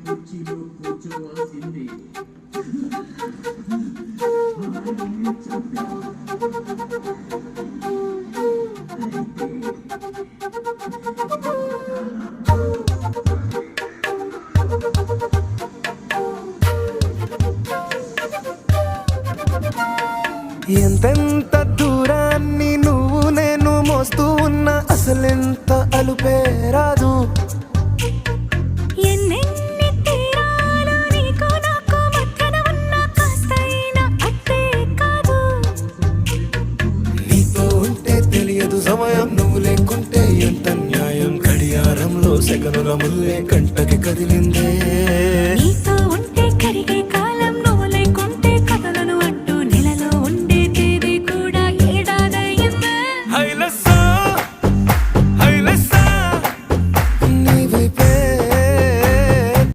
కుర్చీలో కూర్చోవాల్సింది. ఎంతెంత దూరాన్ని నువ్వు నేను మోస్తూ ఉన్నా అసలెంత అలుపే రాదు.